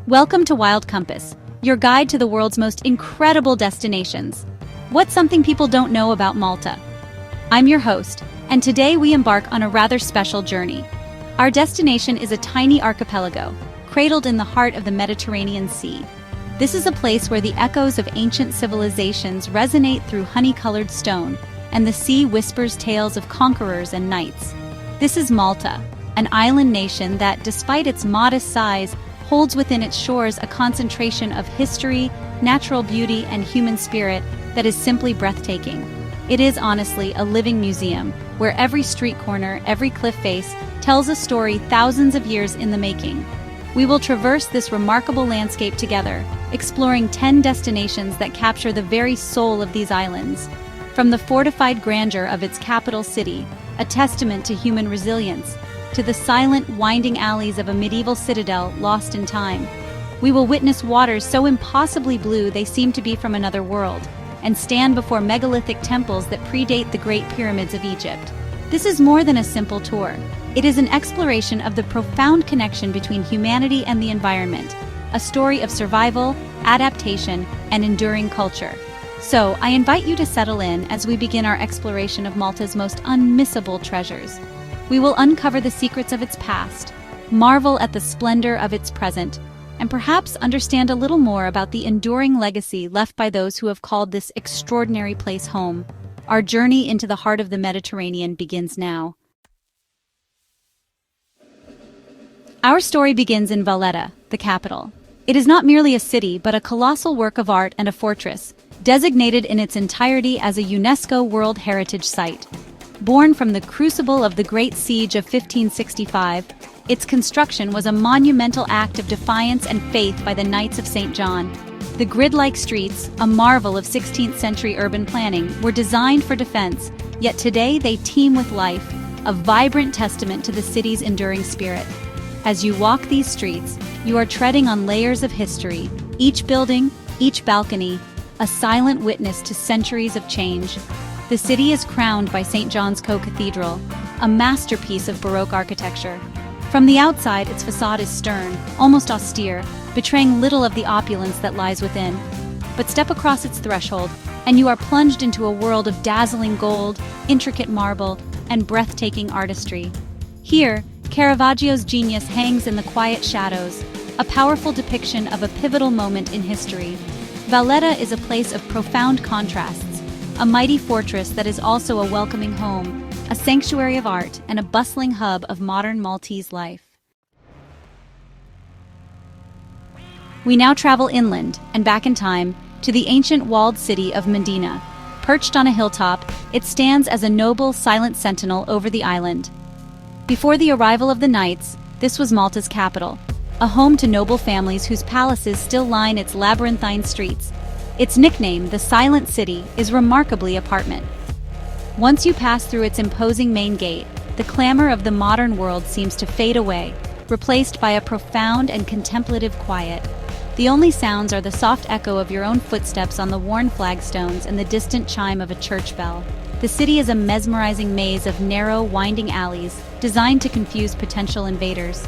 Welcome to Wild Compass, your guide to the world's most incredible destinations. What's something people don't know about Malta? I'm your host, and today we embark on a rather special journey. Our destination is a tiny archipelago, cradled in the heart of the Mediterranean Sea. This is a place where the echoes of ancient civilizations resonate through honey-colored stone, and the sea whispers tales of conquerors and knights. This is Malta, an island nation that, despite its modest size, holds within its shores a concentration of history, natural beauty, and human spirit that is simply breathtaking. It is honestly a living museum, where every street corner, every cliff face, tells a story thousands of years in the making. We will traverse this remarkable landscape together, exploring 10 destinations that capture the very soul of these islands. From the fortified grandeur of its capital city, a testament to human resilience, to the silent, winding alleys of a medieval citadel lost in time. We will witness waters so impossibly blue they seem to be from another world, and stand before megalithic temples that predate the Great Pyramids of Egypt. This is more than a simple tour. It is an exploration of the profound connection between humanity and the environment, a story of survival, adaptation, and enduring culture. So, I invite you to settle in as we begin our exploration of Malta's most unmissable treasures. We will uncover the secrets of its past, marvel at the splendor of its present, and perhaps understand a little more about the enduring legacy left by those who have called this extraordinary place home. Our journey into the heart of the Mediterranean begins now. Our story begins in Valletta, the capital. It is not merely a city, but a colossal work of art and a fortress, designated in its entirety as a UNESCO World Heritage Site. Born from the crucible of the Great Siege of 1565, its construction was a monumental act of defiance and faith by the Knights of St. John. The grid-like streets, a marvel of 16th-century urban planning, were designed for defense, yet today they teem with life, a vibrant testament to the city's enduring spirit. As you walk these streets, you are treading on layers of history, each building, each balcony, a silent witness to centuries of change. The city is crowned by St. John's Co-Cathedral, a masterpiece of Baroque architecture. From the outside, its facade is stern, almost austere, betraying little of the opulence that lies within. But step across its threshold, and you are plunged into a world of dazzling gold, intricate marble, and breathtaking artistry. Here, Caravaggio's genius hangs in the quiet shadows, a powerful depiction of a pivotal moment in history. Valletta is a place of profound contrasts, a mighty fortress that is also a welcoming home, a sanctuary of art, and a bustling hub of modern Maltese life. We now travel inland and back in time to the ancient walled city of Medina. Perched on a hilltop, it stands as a noble, silent sentinel over the island. Before the arrival of the Knights, this was Malta's capital, a home to noble families whose palaces still line its labyrinthine streets. Its nickname, the Silent City, is remarkably apartment. Once you pass through its imposing main gate, the clamor of the modern world seems to fade away, replaced by a profound and contemplative quiet. The only sounds are the soft echo of your own footsteps on the worn flagstones and the distant chime of a church bell. The city is a mesmerizing maze of narrow, winding alleys, designed to confuse potential invaders.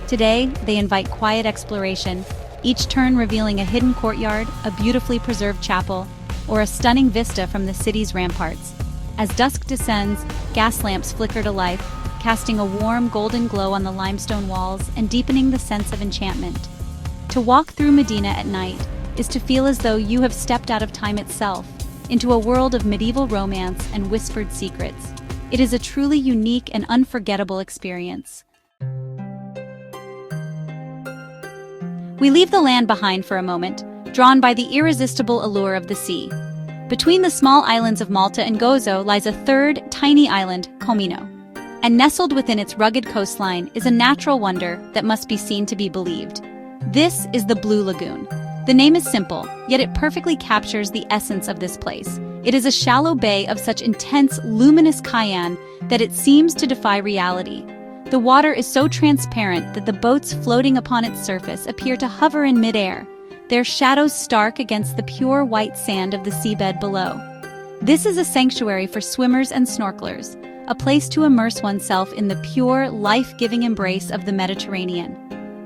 Today, they invite quiet exploration, each turn revealing a hidden courtyard, a beautifully preserved chapel, or a stunning vista from the city's ramparts. As dusk descends, gas lamps flicker to life, casting a warm golden glow on the limestone walls and deepening the sense of enchantment. To walk through Medina at night is to feel as though you have stepped out of time itself, into a world of medieval romance and whispered secrets. It is a truly unique and unforgettable experience. We leave the land behind for a moment, drawn by the irresistible allure of the sea. Between the small islands of Malta and Gozo lies a third, tiny island, Comino. And nestled within its rugged coastline is a natural wonder that must be seen to be believed. This is the Blue Lagoon. The name is simple, yet it perfectly captures the essence of this place. It is a shallow bay of such intense, luminous cyan that it seems to defy reality. The water is so transparent that the boats floating upon its surface appear to hover in midair, their shadows stark against the pure white sand of the seabed below. This is a sanctuary for swimmers and snorkelers, a place to immerse oneself in the pure, life-giving embrace of the Mediterranean.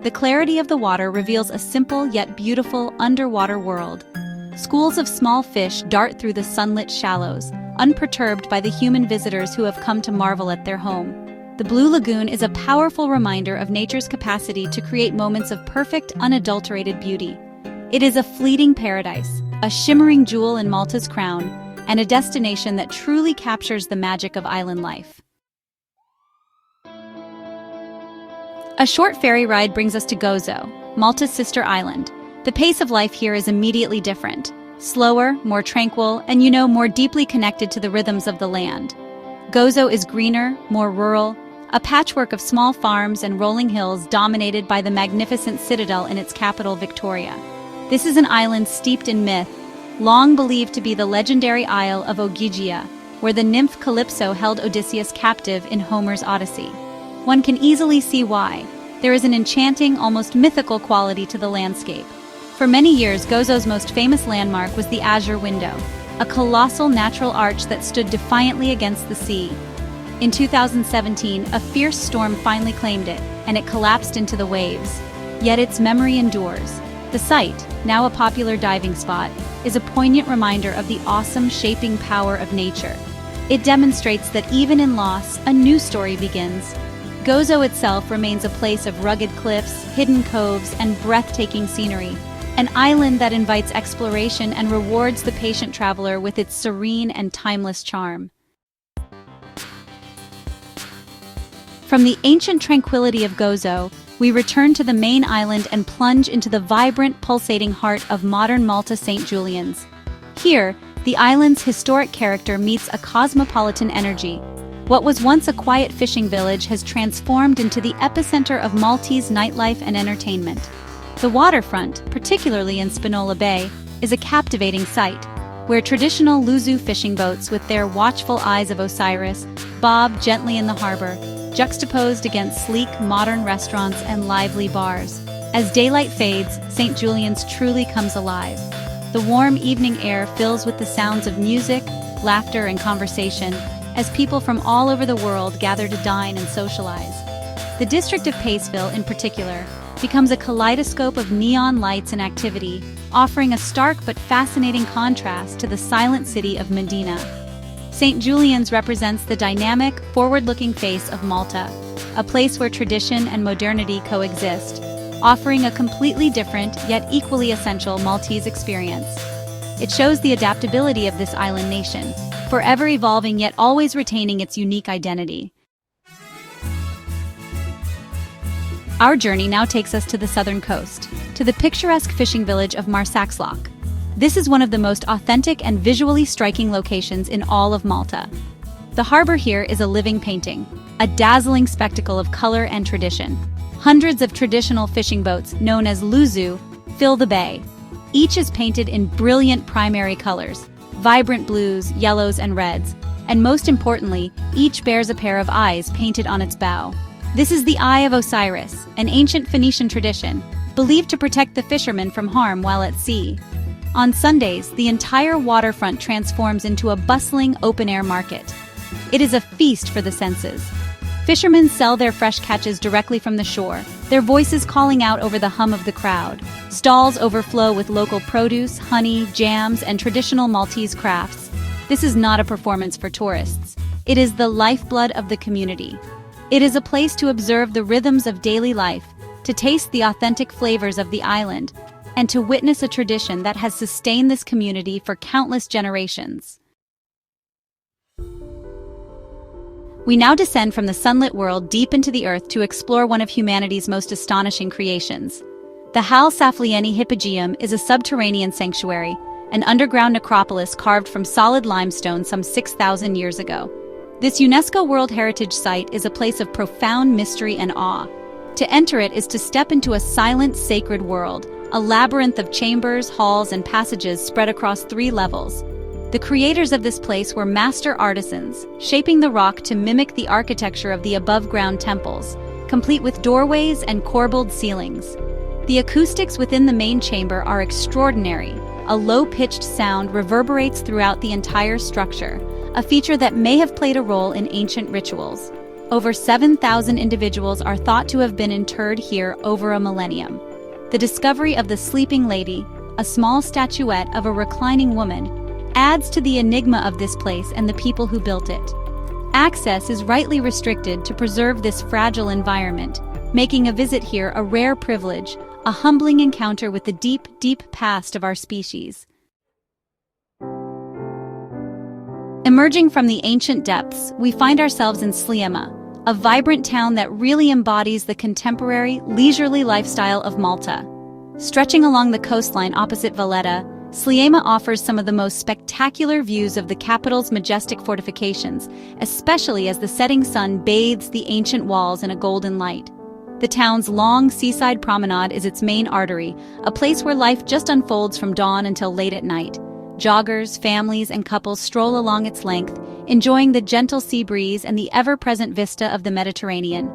The clarity of the water reveals a simple yet beautiful underwater world. Schools of small fish dart through the sunlit shallows, unperturbed by the human visitors who have come to marvel at their home. The Blue Lagoon is a powerful reminder of nature's capacity to create moments of perfect, unadulterated beauty. It is a fleeting paradise, a shimmering jewel in Malta's crown, and a destination that truly captures the magic of island life. A short ferry ride brings us to Gozo, Malta's sister island. The pace of life here is immediately different. Slower, more tranquil, and more deeply connected to the rhythms of the land. Gozo is greener, more rural, a patchwork of small farms and rolling hills dominated by the magnificent citadel in its capital, Victoria. This is an island steeped in myth, long believed to be the legendary Isle of Ogygia, where the nymph Calypso held Odysseus captive in Homer's Odyssey. One can easily see why. There is an enchanting, almost mythical quality to the landscape. For many years, Gozo's most famous landmark was the Azure Window, a colossal natural arch that stood defiantly against the sea. In 2017, a fierce storm finally claimed it, and it collapsed into the waves. Yet its memory endures. The site, now a popular diving spot, is a poignant reminder of the awesome shaping power of nature. It demonstrates that even in loss, a new story begins. Gozo itself remains a place of rugged cliffs, hidden coves, and breathtaking scenery. An island that invites exploration and rewards the patient traveler with its serene and timeless charm. From the ancient tranquility of Gozo, we return to the main island and plunge into the vibrant, pulsating heart of modern Malta St. Julians. Here, the island's historic character meets a cosmopolitan energy. What was once a quiet fishing village has transformed into the epicenter of Maltese nightlife and entertainment. The waterfront, particularly in Spinola Bay, is a captivating sight, where traditional Luzu fishing boats with their watchful eyes of Osiris bob gently in the harbor, juxtaposed against sleek, modern restaurants and lively bars. As daylight fades, St. Julian's truly comes alive. The warm evening air fills with the sounds of music, laughter, and conversation, as people from all over the world gather to dine and socialize. The district of Paceville, in particular, becomes a kaleidoscope of neon lights and activity, offering a stark but fascinating contrast to the silent city of Medina. St. Julian's represents the dynamic, forward-looking face of Malta, a place where tradition and modernity coexist, offering a completely different yet equally essential Maltese experience. It shows the adaptability of this island nation, forever evolving yet always retaining its unique identity. Our journey now takes us to the southern coast, to the picturesque fishing village of Marsaxlokk. This is one of the most authentic and visually striking locations in all of Malta. The harbor here is a living painting, a dazzling spectacle of color and tradition. Hundreds of traditional fishing boats, known as Luzu, fill the bay. Each is painted in brilliant primary colors, vibrant blues, yellows, and reds, and most importantly, each bears a pair of eyes painted on its bow. This is the Eye of Osiris, an ancient Phoenician tradition, believed to protect the fishermen from harm while at sea. On Sundays, the entire waterfront transforms into a bustling open-air market. It is a feast for the senses. Fishermen sell their fresh catches directly from the shore, their voices calling out over the hum of the crowd. Stalls overflow with local produce, honey, jams, and traditional Maltese crafts. This is not a performance for tourists. It is the lifeblood of the community. It is a place to observe the rhythms of daily life, to taste the authentic flavors of the island, and to witness a tradition that has sustained this community for countless generations. We now descend from the sunlit world deep into the earth to explore one of humanity's most astonishing creations. The Hal Safleani Hypogeum is a subterranean sanctuary, an underground necropolis carved from solid limestone some 6,000 years ago. This UNESCO World Heritage Site is a place of profound mystery and awe. To enter it is to step into a silent, sacred world, a labyrinth of chambers, halls, and passages spread across 3 levels. The creators of this place were master artisans, shaping the rock to mimic the architecture of the above-ground temples, complete with doorways and corbelled ceilings. The acoustics within the main chamber are extraordinary. A low-pitched sound reverberates throughout the entire structure, a feature that may have played a role in ancient rituals. Over 7,000 individuals are thought to have been interred here over a millennium. The discovery of the Sleeping Lady, a small statuette of a reclining woman, adds to the enigma of this place and the people who built it. Access is rightly restricted to preserve this fragile environment, making a visit here a rare privilege, a humbling encounter with the deep, deep past of our species. Emerging from the ancient depths, we find ourselves in Sliema, a vibrant town that really embodies the contemporary, leisurely lifestyle of Malta. Stretching along the coastline opposite Valletta, Sliema offers some of the most spectacular views of the capital's majestic fortifications, especially as the setting sun bathes the ancient walls in a golden light. The town's long seaside promenade is its main artery, a place where life just unfolds from dawn until late at night. Joggers, families, and couples stroll along its length, enjoying the gentle sea breeze and the ever-present vista of the Mediterranean.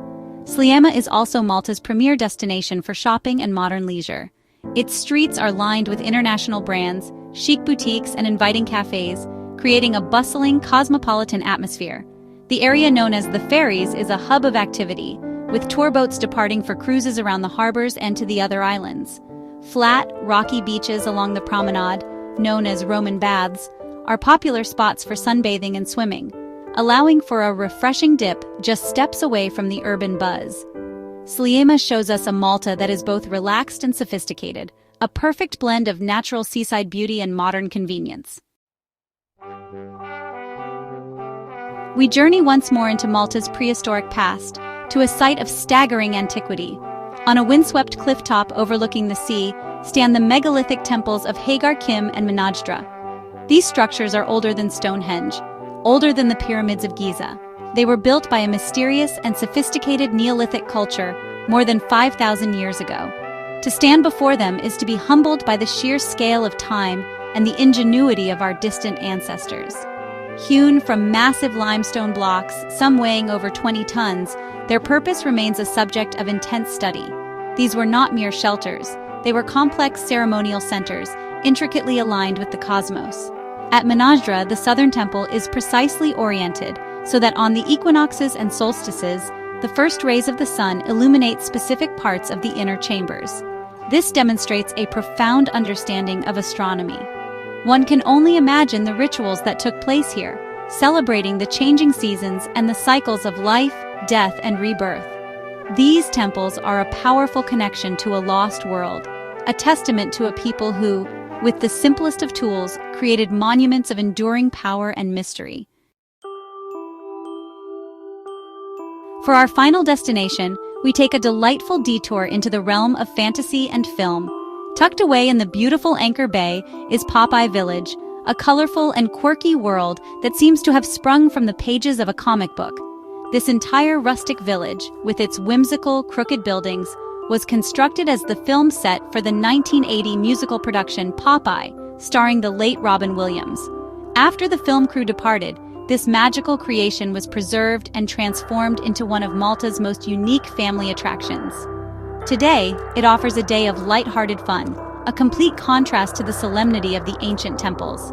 Sliema is also Malta's premier destination for shopping and modern leisure. Its streets are lined with international brands, chic boutiques, and inviting cafes, creating a bustling, cosmopolitan atmosphere. The area known as the Ferries is a hub of activity, with tour boats departing for cruises around the harbors and to the other islands. Flat, rocky beaches along the promenade, known as Roman baths, are popular spots for sunbathing and swimming, allowing for a refreshing dip just steps away from the urban buzz. Sliema shows us a Malta that is both relaxed and sophisticated, a perfect blend of natural seaside beauty and modern convenience. We journey once more into Malta's prehistoric past, to a site of staggering antiquity. On a windswept cliff top overlooking the sea stand the megalithic temples of Ħaġar Qim and Mnajdra. These structures are older than Stonehenge, older than the pyramids of Giza. They were built by a mysterious and sophisticated Neolithic culture more than 5,000 years ago. To stand before them is to be humbled by the sheer scale of time and the ingenuity of our distant ancestors. Hewn from massive limestone blocks, some weighing over 20 tons, their purpose remains a subject of intense study. These were not mere shelters. They were complex ceremonial centers, intricately aligned with the cosmos. At Mnajdra, the southern temple is precisely oriented so that on the equinoxes and solstices, the first rays of the sun illuminate specific parts of the inner chambers. This demonstrates a profound understanding of astronomy. One can only imagine the rituals that took place here, celebrating the changing seasons and the cycles of life, death, and rebirth. These temples are a powerful connection to a lost world, a testament to a people who, with the simplest of tools, created monuments of enduring power and mystery. For our final destination, we take a delightful detour into the realm of fantasy and film. Tucked away in the beautiful Anchor Bay is Popeye Village, a colorful and quirky world that seems to have sprung from the pages of a comic book. This entire rustic village, with its whimsical, crooked buildings, was constructed as the film set for the 1980 musical production Popeye, starring the late Robin Williams. After the film crew departed, this magical creation was preserved and transformed into one of Malta's most unique family attractions. Today, it offers a day of light-hearted fun, a complete contrast to the solemnity of the ancient temples.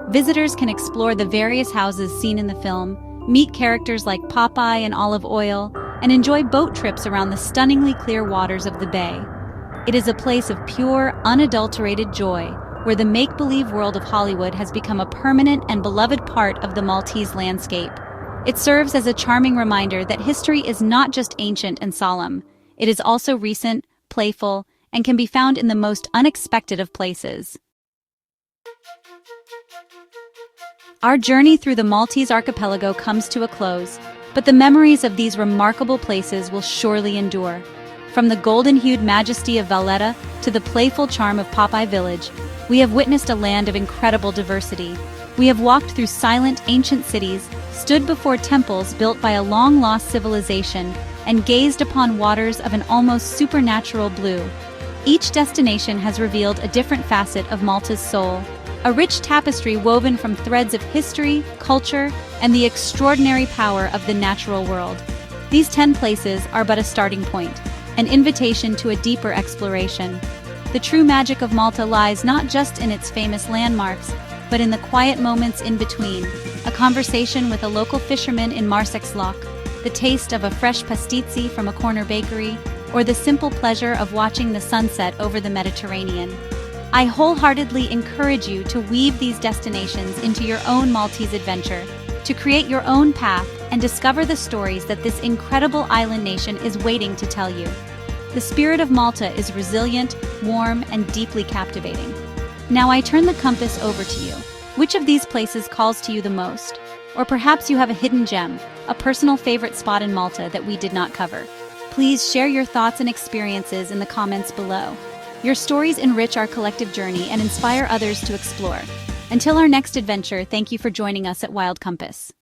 Visitors can explore the various houses seen in the film, meet characters like Popeye and Olive Oyl, and enjoy boat trips around the stunningly clear waters of the bay. It is a place of pure, unadulterated joy, where the make-believe world of Hollywood has become a permanent and beloved part of the Maltese landscape. It serves as a charming reminder that history is not just ancient and solemn. It is also recent, playful, and can be found in the most unexpected of places. Our journey through the Maltese archipelago comes to a close, but the memories of these remarkable places will surely endure. From the golden-hued majesty of Valetta to the playful charm of Popeye Village, we have witnessed a land of incredible diversity. We have walked through silent, ancient cities, stood before temples built by a long-lost civilization, and gazed upon waters of an almost supernatural blue. Each destination has revealed a different facet of Malta's soul, a rich tapestry woven from threads of history, culture, and the extraordinary power of the natural world. These 10 places are but a starting point, an invitation to a deeper exploration. The true magic of Malta lies not just in its famous landmarks, but in the quiet moments in between, a conversation with a local fisherman in Marsaxlokk, the taste of a fresh pasticci from a corner bakery, or the simple pleasure of watching the sunset over the Mediterranean. I wholeheartedly encourage you to weave these destinations into your own Maltese adventure, to create your own path and discover the stories that this incredible island nation is waiting to tell you. The spirit of Malta is resilient, warm, and deeply captivating. Now I turn the compass over to you. Which of these places calls to you the most? Or perhaps you have a hidden gem, a personal favorite spot in Malta that we did not cover. Please share your thoughts and experiences in the comments below. Your stories enrich our collective journey and inspire others to explore. Until our next adventure, thank you for joining us at Wild Compass.